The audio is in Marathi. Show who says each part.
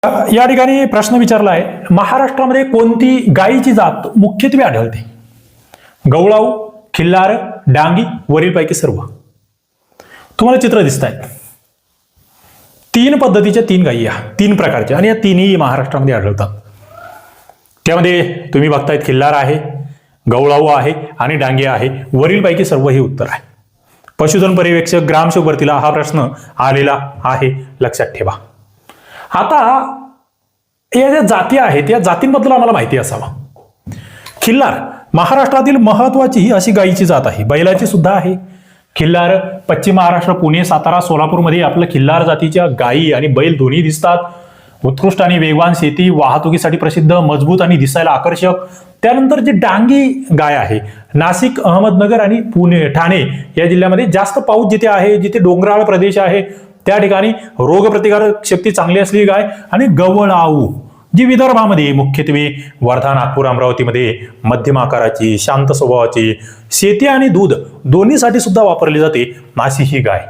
Speaker 1: या ठिकाणी प्रश्न विचारला आहे, महाराष्ट्रामध्ये कोणती गायीची जात मुख्यत्वे आढळते? गवळाऊ, खिल्लार, डांगी, वरीलपैकी सर्व. तुम्हाला चित्र दिसत आहेत. 3 पद्धतीच्या 3 गायी, 3 प्रकारच्या, आणि या तिन्ही महाराष्ट्रामध्ये आढळतात. त्यामध्ये तुम्ही बघतायत खिल्लार आहे, गवळाऊ आहे आणि डांगी आहे. वरीलपैकी सर्व हे उत्तर आहे. पशुधन पर्यवेक्षक ग्रामसेवक भरतीला हा प्रश्न आलेला आहे, लक्षात ठेवा. आता या ज्या जाती आहेत या जातींबद्दल आम्हाला माहिती असावा. खिल्लार महाराष्ट्रातील महत्वाची अशी गायीची जात आहे, बैलाची सुद्धा आहे. खिल्लार पश्चिम महाराष्ट्र, पुणे, सातारा, सोलापूरमध्ये आपल्या खिल्लार जातीच्या गायी आणि बैल दोन्ही दिसतात. उत्कृष्ट आणि वेगवान शेती, वाहतुकीसाठी प्रसिद्ध, मजबूत आणि दिसायला आकर्षक. त्यानंतर जी डांगी गाय आहे, नाशिक, अहमदनगर आणि पुणे, ठाणे या जिल्ह्यामध्ये जास्त पाऊस जिथे आहे, जिथे डोंगराळ प्रदेश आहे, त्या ठिकाणी रोगप्रतिकारक शक्ती चांगली असलेली गाय. आणि गवळाऊ जी विदर्भामध्ये मुख्यत्वे वर्धा, नागपूर, अमरावतीमध्ये मध्यम आकाराची, शांत स्वभावाची, शेती आणि दूध दोन्हीसाठी सुद्धा वापरली जाते अशी ही गाय.